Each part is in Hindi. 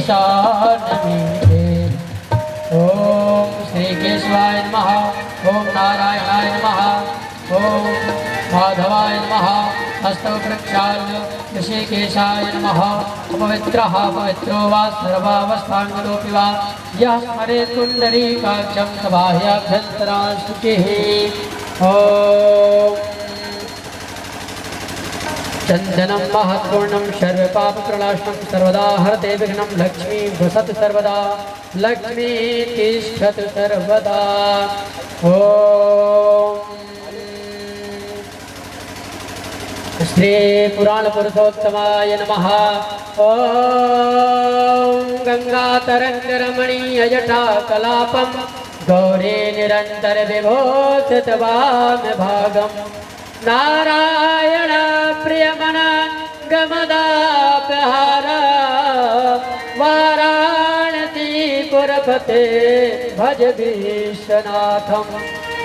ईशानमीते। ओम श्री केशवाय नमः, ओम नारायणाय नमः, ओम माधवाय नमः, हस्तवृक्षाय ऋषिकेशाय नमः। अपवित्रः पवित्रो वा सर्वावस्थांगतोऽपि वा यः स्मरेत् पुण्डरीकाक्षं स बाह्याभ्यन्तरा शुचिः। ओम चंदनं महत्पूर्णं सर्वपापप्रणाशनं सर्वदा हरते विघ्नं। लक्ष्मी वसतु सर्वदा, लक्ष्मी तिष्ठतु सर्वदा। ओम श्री पुराण पुरुषोत्तमाय नमः। ओम गंगातरंगरमणीय जटाकलापं गौरी निरंतर विभूषित वामभागं। नारायण प्रियमना गमदापहार वाराणसी पुरपते भज विश्वनाथम।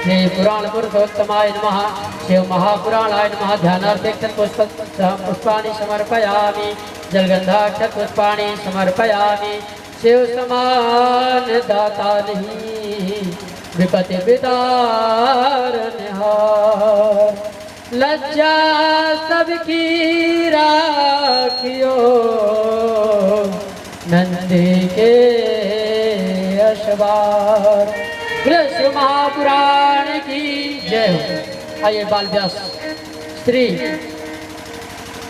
श्री पुराण पुरुषोत्तमाय नमः, शिव महापुराणाय नमः। ध्यानार्थेक्षत पुष्पाणि समर्पयामि, जलगंधाक्षत पुष्पाणि समर्पयामि। शिव समान दाता नहीं, विपति विदार निहार। लज्जा सबकी राखियो, नंदी के अशबार। कृष्ण महापुराण की जय हो। आइए बाल व्यास स्त्री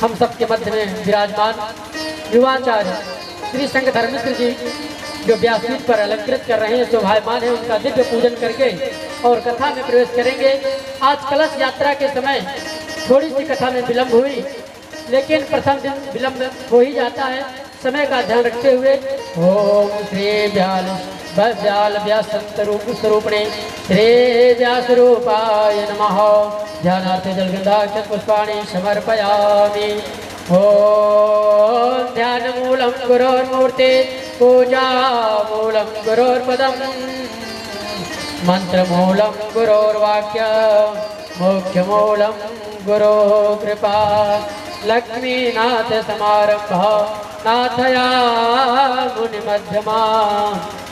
हम सबके मध्य में विराजमान युवाचार्य श्री संघ धर्मेश्वर जी जो व्यासपीठ पर अलंकृत कर रहे हैं, शोभायमान है, उनका दिव्य पूजन करके और कथा में प्रवेश करेंगे। आज कलश यात्रा के समय थोड़ी सी कथा में विलंब हुई, लेकिन प्रथम दिन विलंब हो ही जाता है। समय का ध्यान रखते हुए ओम श्री व्याल व्यास स्वरूपणे श्री व्यास रूपाय नमः। ध्यानार्थे जलगंधाक्षत पुष्पाणि समर्पयामि। ओम ध्यान मूलम गुरोर्मूर्ते पूजा मूलम गुरोर्पदम मंत्र मूलम गुरोर्वाक्य मोक्ष मूलम गुरो कृपा। लक्ष्मीनाथ समारंभ नाथया मुनि मध्यमा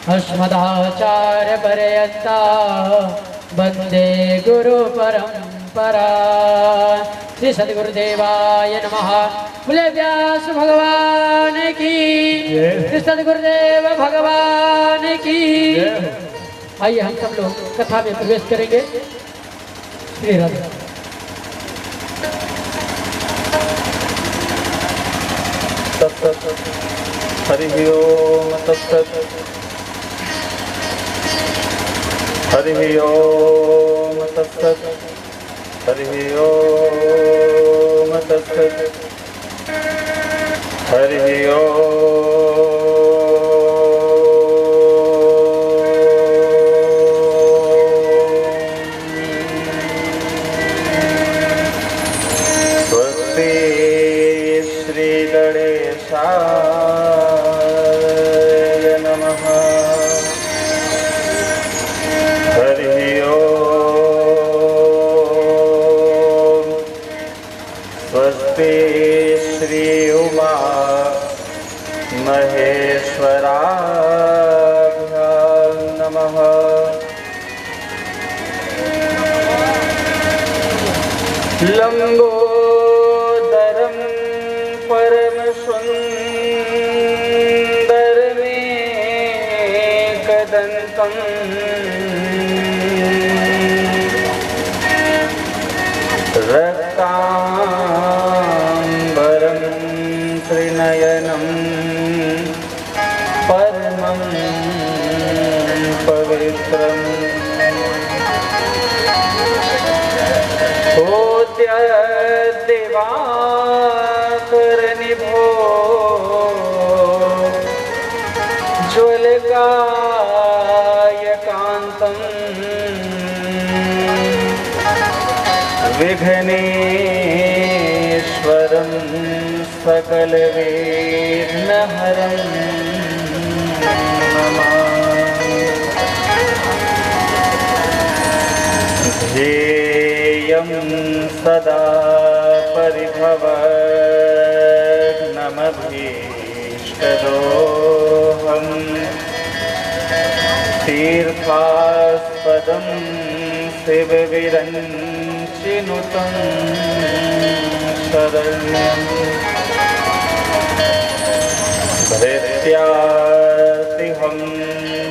अस्मदाचार्य पर्यंता वंदे गुरु परंपरा। श्री सद्गुरुदेवाय नमः। बोले व्यास भगवान की, श्री सद्गुरुदेव भगवान की। आइए हम सब लोग कथा में प्रवेश करेंगे। श्री राधे। हरि ओम तत्सत्। हरि ओम तत्सत्। हरि ओम तत्सत्। हरि स्वस्ति श्री गणेशाय नमः। हरि ओम। स्वस्ति श्री उमा महेश्वराभ्यां नमः। लंबोदरं परम सुंदरमेकदन्तं रक्तांबरं त्रिनयनं परमं पवित्रम्। दिवाकरनिभो ज्वलकायकान्तं विघ्नेश्वरं सकलविघ्नहरं नमामि। ध्येयं सदा परिभवग्नमभीष्टदोषम्। तीर्थास्पदं शिवविरञ्चिनुतं शरण्यं धृत्यार्तिहं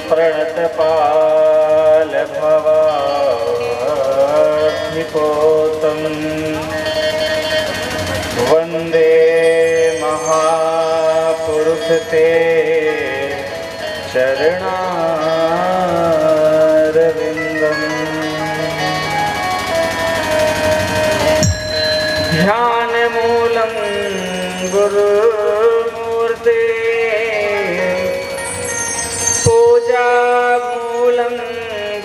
प्रणतपालभवाधिपोतं वन्दे महापुरुषते चरणारविन्दम् ध्यानमूलं गुरुमूर्ते पूजामूलं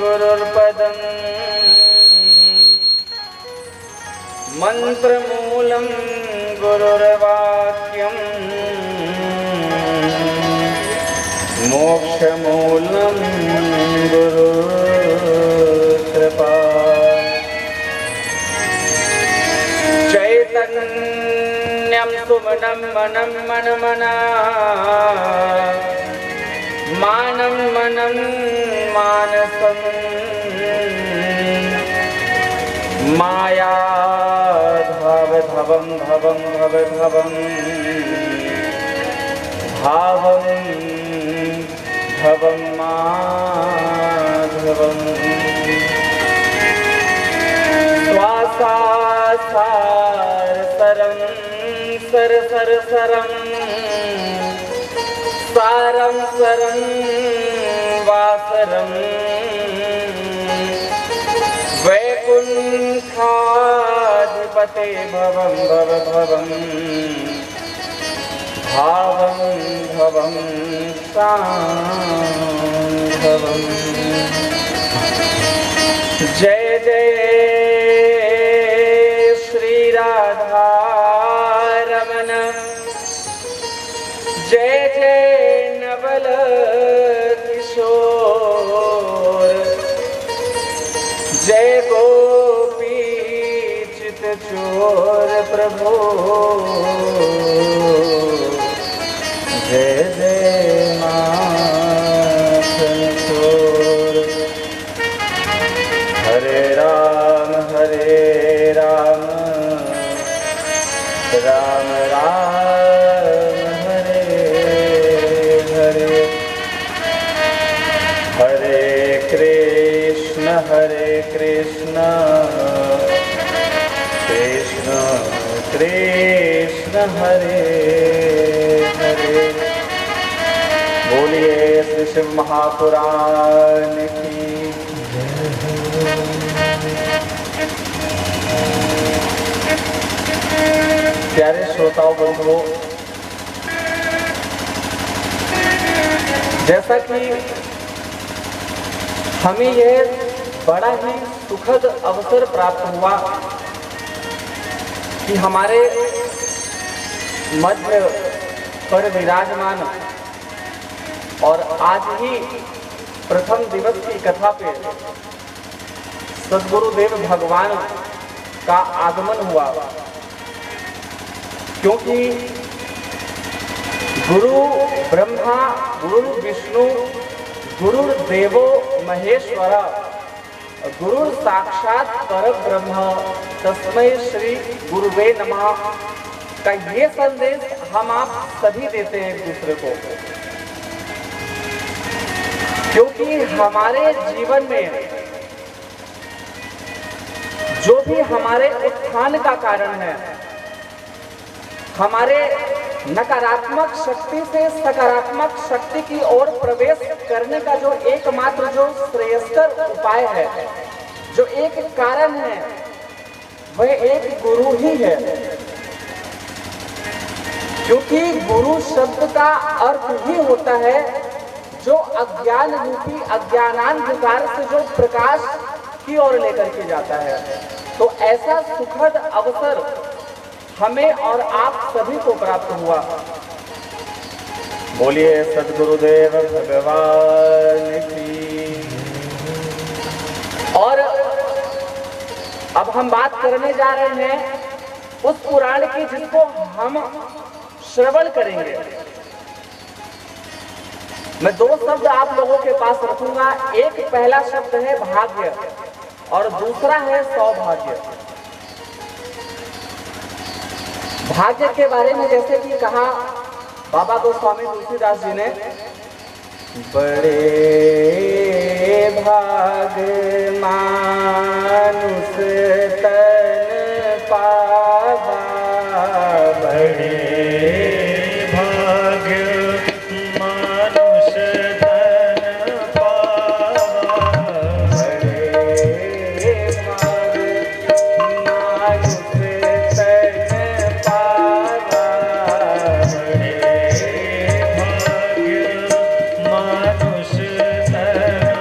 गुरुर्पदम् मन्त्रमूलं गुरुर्वाक्यम् मोक्षमूलं गुरुकृपा चैतन्यं सुमनं मनं मनमना मानं मनं मानसं मायाधावधवं भवं भवभवं भावं भवं माधवं श्वासासारसरं सरसरसरं सारं सरं वासरं वैकुण्ठाधिपते भवं भवभवं भावं भवं शाम्भवम् जय जय श्री राधा रमण जय जय नवल किशोर जय गोपी चित चोर प्रभो जय जय माखन चोर हरे राम राम राम हरे हरे हरे कृष्ण कृष्ण कृष्ण हरे हरे। बोलिए श्री शिव महापुराण की। प्यारे श्रोताओं बंधुओं, जैसा कि हमें यह बड़ा ही सुखद अवसर प्राप्त हुआ कि हमारे मध्य पर विराजमान और आज ही प्रथम दिवस की कथा पे सद्गुरुदेव भगवान का आगमन हुआ, क्योंकि गुरु ब्रह्मा गुरु विष्णु गुरुर्देवो महेश्वर गुरु साक्षात परब्रह्म तस्मै श्री गुरुवे नमः का ये संदेश हम आप सभी देते हैं एक दूसरे को, क्योंकि हमारे जीवन में जो भी हमारे उत्थान का कारण है, हमारे नकारात्मक शक्ति से सकारात्मक शक्ति की ओर प्रवेश करने का जो एकमात्र जो श्रेयस्कर उपाय है, जो एक कारण है, वह एक गुरु ही है। क्योंकि गुरु शब्द का अर्थ ही होता है जो अज्ञान रूपी अज्ञानांधकार से जो प्रकाश की ओर लेकर के जाता है। तो ऐसा सुखद अवसर हमें और आप सभी को प्राप्त हुआ। बोलिए सद्गुरुदेव भगवान की। और अब हम बात करने जा रहे हैं उस पुराण की जिसको हम श्रवण करेंगे। मैं दो शब्द आप लोगों के पास रखूंगा। एक पहला शब्द है भाग्य और दूसरा है सौभाग्य। भाग्य के बारे में जैसे कि कहा बाबा गोस्वामी तुलसीदास जी ने, बड़े भाग मानुष तन पावा, बड़े भाग्य मानुष तन पावा, बड़े भाग मानुष तन पावा, बड़े भाग्य मानुष तन पावा,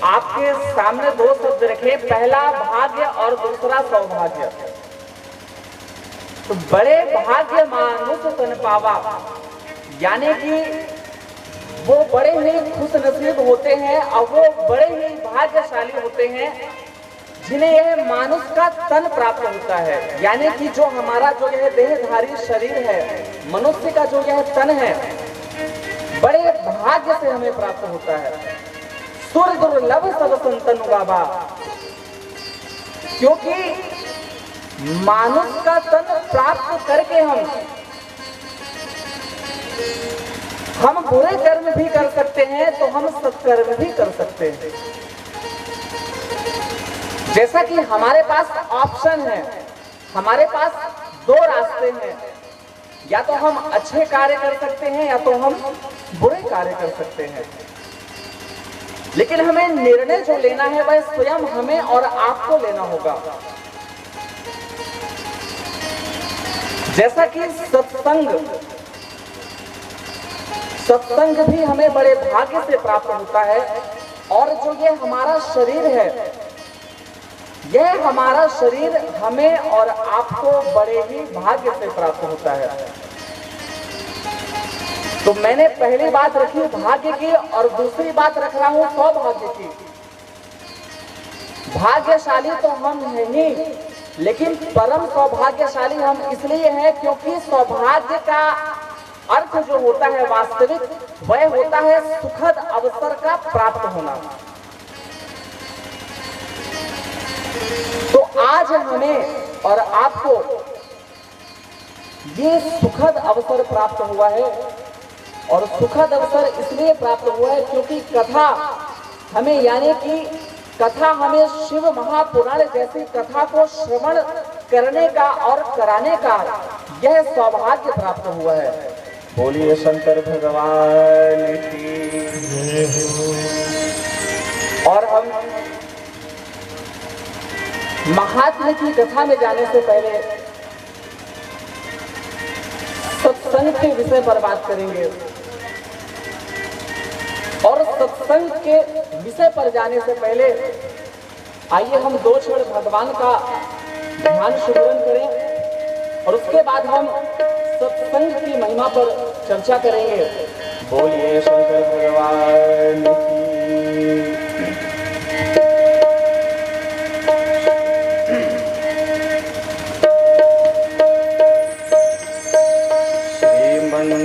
आपके सामने दो शब्द रखे, पहला भाग्य और दूसरा सौभाग्य। तो बड़े भाग्य मानुष तन पावा, यानी कि वो बड़े ही खुश नसीब होते हैं और वो बड़े ही भाग्यशाली होते हैं जिन्हें यह मानुष का तन प्राप्त होता है। यानी कि जो हमारा जो यह देहधारी शरीर है, मनुष्य का जो यह तन है, बड़े भाग्य से हमें प्राप्त होता है। सुर दुर्लभ सब संतन गावा, क्योंकि मानुष का तन प्राप्त करके हम बुरे कर्म भी कर सकते हैं तो हम सत्कर्म भी कर सकते हैं। जैसा कि हमारे पास ऑप्शन है, हमारे पास दो रास्ते हैं, या तो हम अच्छे कार्य कर सकते हैं या तो हम बुरे कार्य कर सकते हैं। लेकिन हमें निर्णय जो लेना है वह स्वयं हमें और आपको लेना होगा। जैसा कि सत्संग भी हमें बड़े भाग्य से प्राप्त होता है, और जो ये हमारा शरीर है, यह हमारा शरीर हमें और आपको बड़े ही भाग्य से प्राप्त होता है। तो मैंने पहली बात रखी भाग्य की और दूसरी बात रख रहा हूं सौभाग्य की। भाग्यशाली तो हम हैं ही, लेकिन परम सौभाग्यशाली हम इसलिए हैं क्योंकि सौभाग्य का अर्थ जो होता है वास्तविक, वह होता है सुखद अवसर का प्राप्त होना। तो आज हमें और आपको ये सुखद अवसर प्राप्त हुआ है, और सुखद अवसर इसलिए प्राप्त हुआ है क्योंकि कथा हमें, यानी कि कथा हमें शिव महापुराण जैसी कथा को श्रवण करने का और कराने का यह सौभाग्य प्राप्त हुआ है। बोलिए शंकर भगवान की। और हम महात्मा की कथा में जाने से पहले सत्संग के विषय पर बात करेंगे, और सत्संग के विषय पर जाने से पहले आइए हम दो क्षण भगवान का ध्यान सुमिरन करें, और उसके बाद हम सत्संग की महिमा पर चर्चा करेंगे। बोलिए शंकर भगवान की।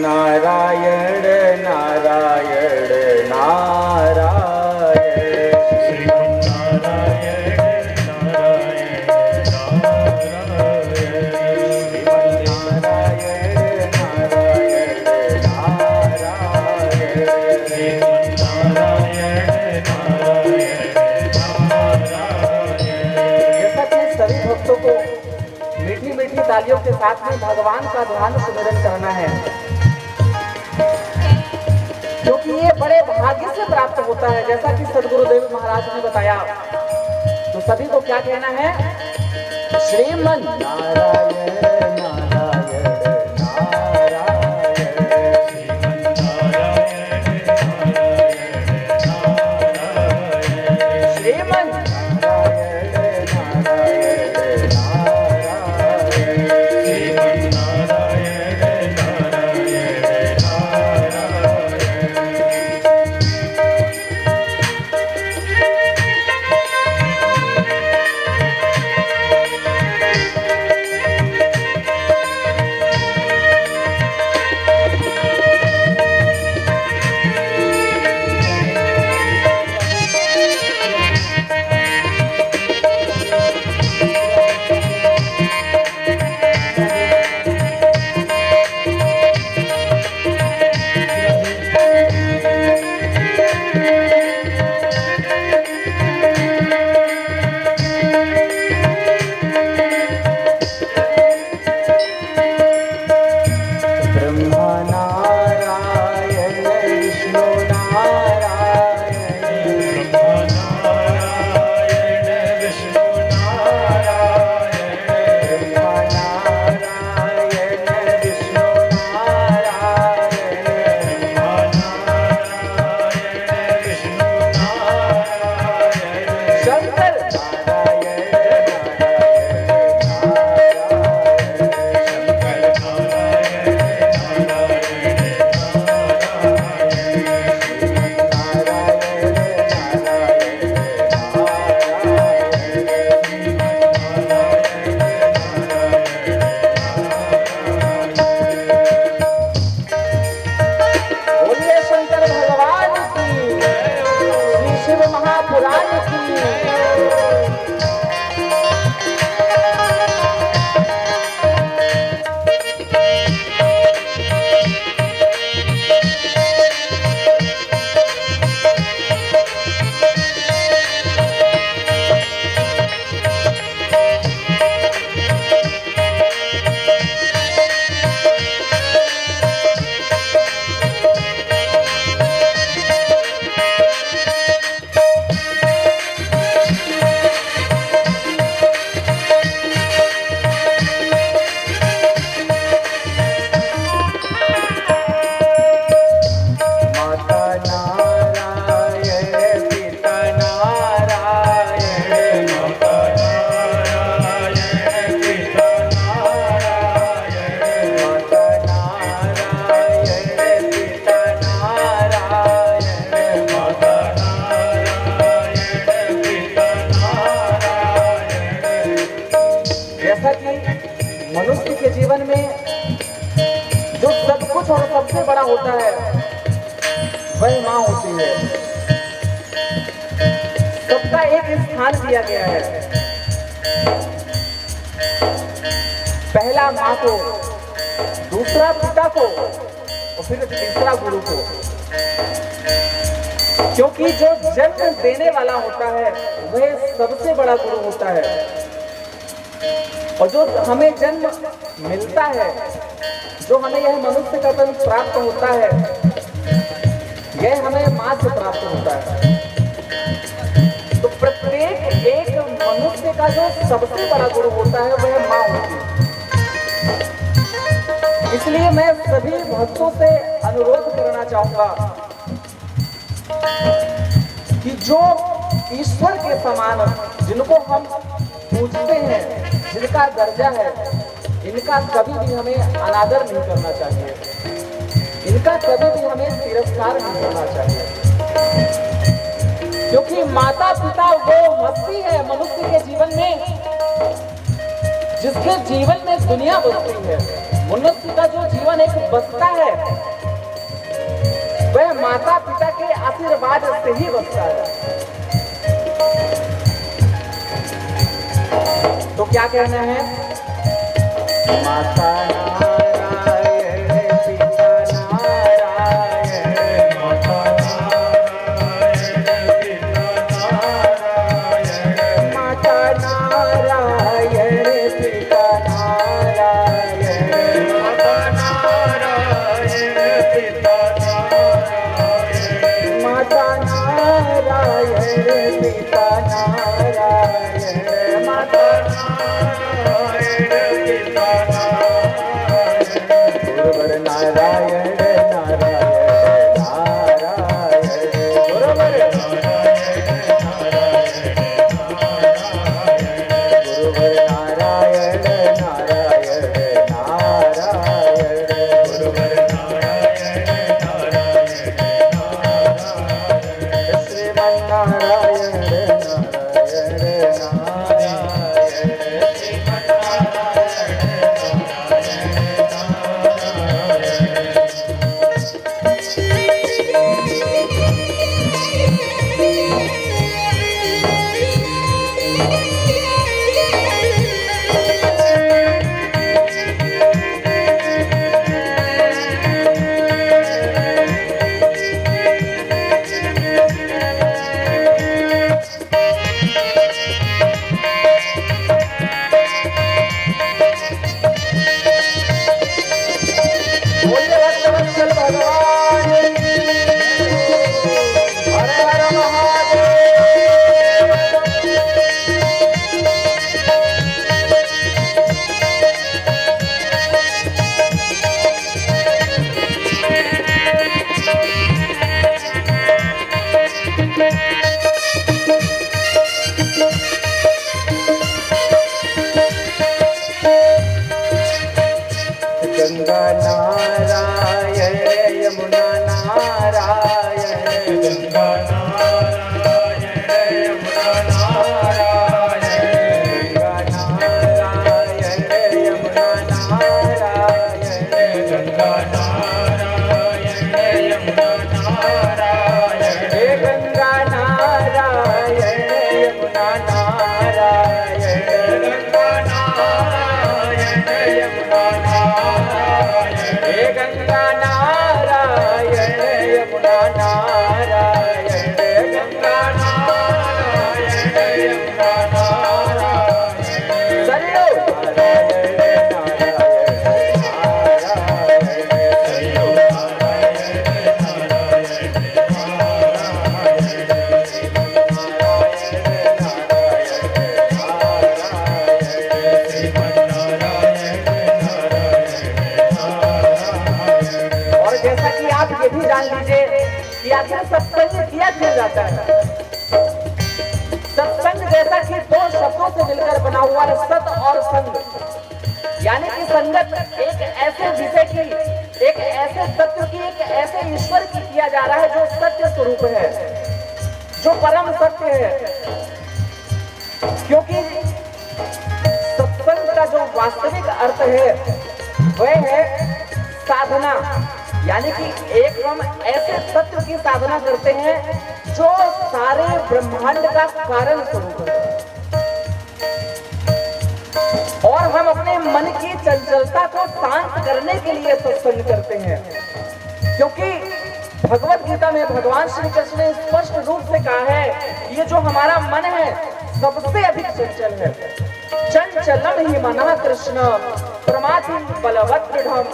नारायण नारायण नारायण, श्रीमन नारायण नारायण नारायण, श्रीमन नारायण नारायण नारायण, श्रीमन नारायण नारायण नारायण। जैसा कि सभी भक्तों को मीठी मीठी तालियों के साथ में भगवान का ध्यान सुमिरन करना है, क्योंकि ये बड़े भाग्य से प्राप्त होता है। जैसा कि सदगुरुदेव महाराज ने बताया, तो सभी को क्या कहना है? श्रीमन नारायण नारायण नारायण, और सबसे बड़ा होता है वह माँ होती है। सबका एक स्थान दिया गया है, पहला माँ को, दूसरा पिता को और फिर तीसरा गुरु को। क्योंकि जो जन्म देने वाला होता है वह सबसे बड़ा गुरु होता है, और जो हमें जन्म मिलता है, जो हमें यह मनुष्य का तन प्राप्त होता है, यह हमें माँ से प्राप्त होता है। तो प्रत्येक एक मनुष्य का जो सबसे बड़ा गुरु होता है वह माँ होती है। इसलिए मैं सभी भक्तों से अनुरोध करना चाहूंगा कि जो ईश्वर के समान, जिनको हम पूजते हैं, जिनका दर्जा है, इनका कभी भी हमें अनादर नहीं करना चाहिए, इनका कभी भी हमें तिरस्कार नहीं करना चाहिए। क्योंकि माता पिता वो हस्ती है मनुष्य के जीवन में, जिसके जीवन में दुनिया बसती है। मनुष्य का जो जीवन एक बसता है वह माता पिता के आशीर्वाद से ही बसता है। तो क्या कहना है? माता नारायण, पिता नारायण, माता नारायण, पिता नारायण, माता नारायण, पिता नारायण, माता नारायण, पिता नारायण, माता नारायण, पिता नारायण, माता गुरुवर नारायण नारायण नारायण, गुरुवर गुरुवर नारायण नारायण नारायण, गुरुवर श्रीमन्नारायण नारायण नारायण, गंगा नारायण, यमुना नारायण, गंगा नारायण, यमुना नारायण, गंगा नारायण, यमुना नारायण, गंगा नारायण, यमुना नारायण, हे गंगा नारायण, यमुना नारायण, गंगा नारायण, यमुना नारायण, हे गंगा नारायण, यमुना नारायण, गंगा नारायण, यमुना नारायण, सरयू नारायण और जैसा कि आप ये भी जान लीजिए कि आखिर सत्संग किया क्यों जाता है। सत्संग जैसा कि दो शब्दों से मिलकर बना हुआ है, सत और संग, यानी कि संगत एक ऐसे विषय की, एक ऐसे तत्व की, एक ऐसे ईश्वर की किया जा रहा है जो सत्य स्वरूप है, जो परम सत्य है। क्योंकि सत्संग का जो वास्तविक अर्थ है वह है साधना, यानी कि एक हम ऐसे तत्व की साधना करते हैं जो सारे ब्रह्मांड का कारण स्वरूप है, और हम अपने मन की चंचलता को शांत करने के लिए सत्संग करते हैं। क्योंकि भगवत गीता में भगवान श्री कृष्ण ने स्पष्ट रूप से कहा है, ये जो हमारा मन है सबसे अधिक चंचल है। चंचलम ही मनः कृष्ण प्रमाथि बलवत् दृढ़म्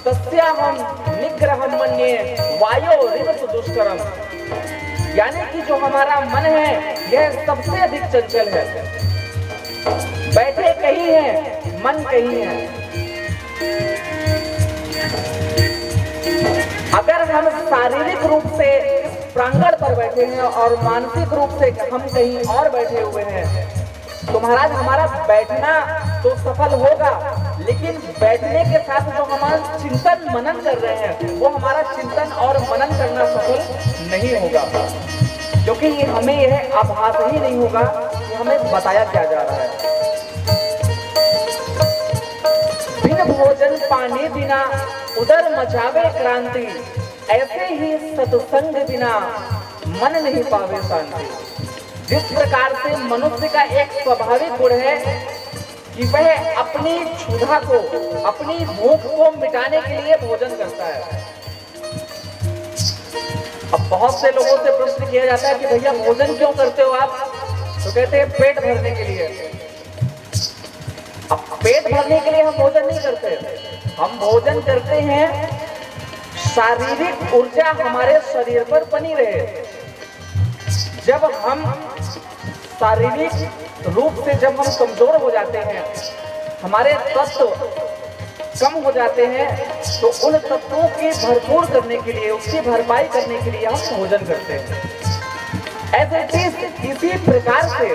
तस्याहं निग्रहं मन्ये वायोरिव दुष्करम्। यानी कि जो हमारा मन है यह सबसे अधिक चंचल है, बैठे कहीं है मन कहीं है। अगर हम शारीरिक रूप से प्रांगण पर बैठे हैं और मानसिक रूप से हम कहीं और बैठे हुए हैं, तो महाराज हमारा बैठना तो सफल होगा, लेकिन बैठने के साथ जो हमारा चिंतन मनन कर रहे हैं वो हमारा चिंतन और मनन करना सफल नहीं होगा, क्योंकि हमें यह आभास ही नहीं होगा कि हमें बताया क्या जा रहा है। बिन भोजन पानी बिना उदर मचावे क्रांति, ऐसे ही सत्संग बिना मन नहीं पावे शांति। जिस प्रकार से मनुष्य का एक स्वाभाविक गुण है कि वह अपनी क्षुधा को, अपनी भूख को मिटाने के लिए भोजन करता है। अब बहुत से लोगों से प्रश्न किया जाता है कि भैया भोजन क्यों करते हो आप, तो कहते हैं पेट भरने के लिए। अब पेट भरने के लिए हम भोजन नहीं करते, हम भोजन करते हैं शारीरिक ऊर्जा हमारे शरीर पर बनी रहे। जब हम शारीरिक रूप से जब हम कमजोर हो जाते हैं, हमारे तत्व कम हो जाते हैं, तो उन तत्वों की भरपूर करने के लिए, उसकी भरपाई करने के लिए हम भोजन करते हैं। ऐसे इसी प्रकार से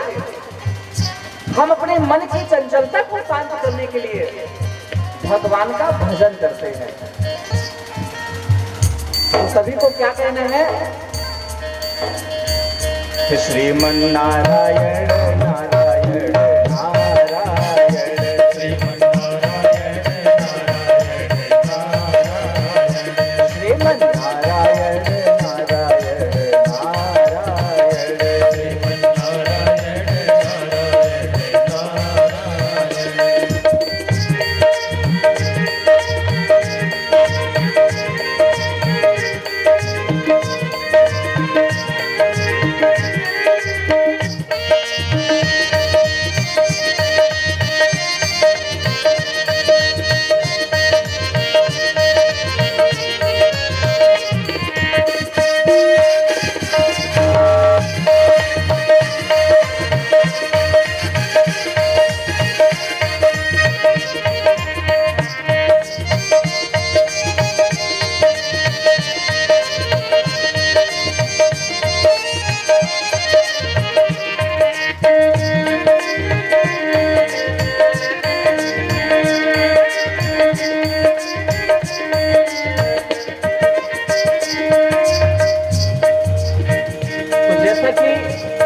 हम अपने मन की चंचलता को शांत करने के लिए भगवान का भजन करते हैं। तो सभी को क्या कहना है? श्रीमन नारायण नारायण नारायण, श्रीमन नारायण नारायण नारायण, श्रीमन नारायण नारायण नारायण, श्रीमन नारायण नारायण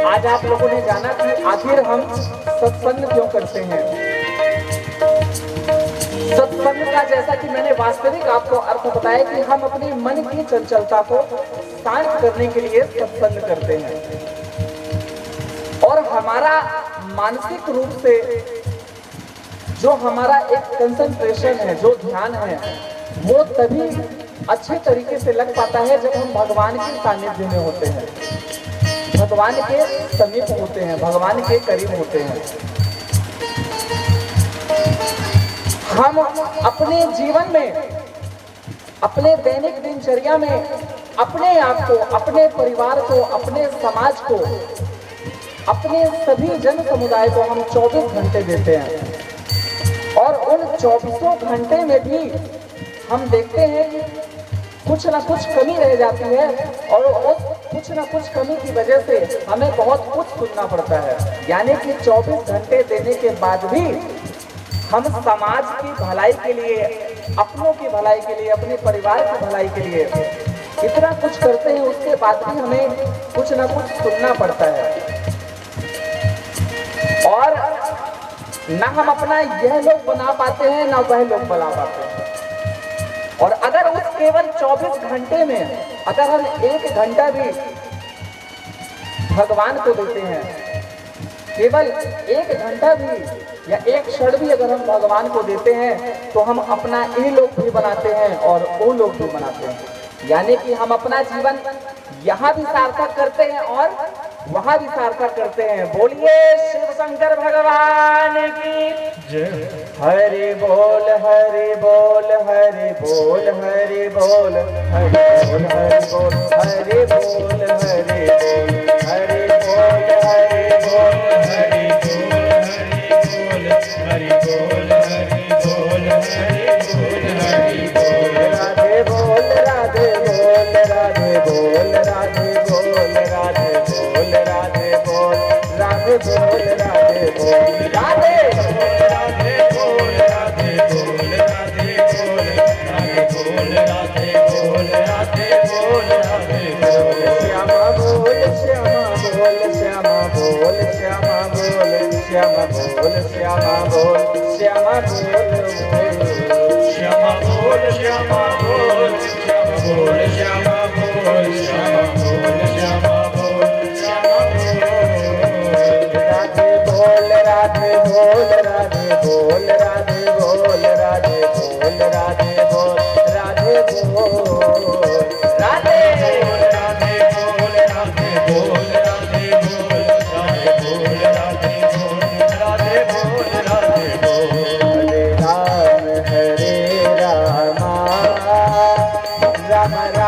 आज आप लोगों ने जाना कि आखिर हम सत्संग क्यों करते हैं। सत्संग का जैसा कि मैंने वास्तविक आपको अर्थ बताया कि हम अपनी मन की चंचलता को शांत करने के लिए सत्संग करते हैं, और हमारा मानसिक रूप से जो हमारा एक कंसंट्रेशन है, जो ध्यान है, वो तभी अच्छे तरीके से लग पाता है जब हम भगवान के सानिध्य में होते हैं, भगवान के समीप होते हैं, भगवान के करीब होते हैं। हम अपने जीवन में, अपने दैनिक दिनचर्या में अपने आप को, अपने परिवार को, अपने समाज को, अपने सभी जन समुदाय को हम 24 घंटे देते हैं, और उन 24 घंटे में भी हम देखते हैं कि कुछ ना कुछ कमी रह जाती है, और उस कुछ ना कुछ कमी की वजह से हमें बहुत कुछ सुनना पड़ता है। यानी कि 24 घंटे देने के बाद भी हम समाज की भलाई के लिए, अपनों की भलाई के लिए, अपने परिवार की भलाई के लिए इतना कुछ करते हैं, उसके बाद भी हमें कुछ ना कुछ सुनना पड़ता है। और न हम अपना यह लोग बना पाते हैं, न वह लोग बना पाते हैं। और अगर उस केवल 24 घंटे में अगर हम 1 घंटा भी भगवान को देते हैं, केवल 1 घंटा भी या 1 क्षण भी अगर हम भगवान को देते हैं तो हम अपना इन लोग भी बनाते हैं और वो लोग भी बनाते हैं। यानी कि हम अपना जीवन यहाँ भी सार्थक करते हैं और वहाँ भी सार्थक करते हैं। बोलिए शिव शंकर भगवान की जय। हरि बोल हरि बोल हरि बोल हरि बोल हरि बोल हरि बोल हरि बोल हरि बोल हरि बोल हरि बोल हरि बोल हरि बोल हरि बोल हरि बोल हरि बोल राधे बोल राधे बोल राधे बोल राधे बोल राधे बोल राधे बोल राधे बोल राधे बोल राधे बोल राधे बोल राधे बोल राधे बोल राधे बोल राधे बोल राधे बोल श्यामा बोल श्यामा बोल श्यामा बोल श्यामा बोल श्यामा बोल श्यामा बोल श्यामा बोल श्यामा बोल श्यामा बोल श्यामा बोल श्यामा बोल श्यामा बोल श्यामा बोल राधे बोल राधे बोल राधे बोल राधे बोल राधे बोल राधे बोल राधे बोल राधे बोल राधे बोल राधे बोल राधे बोल राधे बोल राधे बोल राधे बोल हरे राम हरे राम राम राम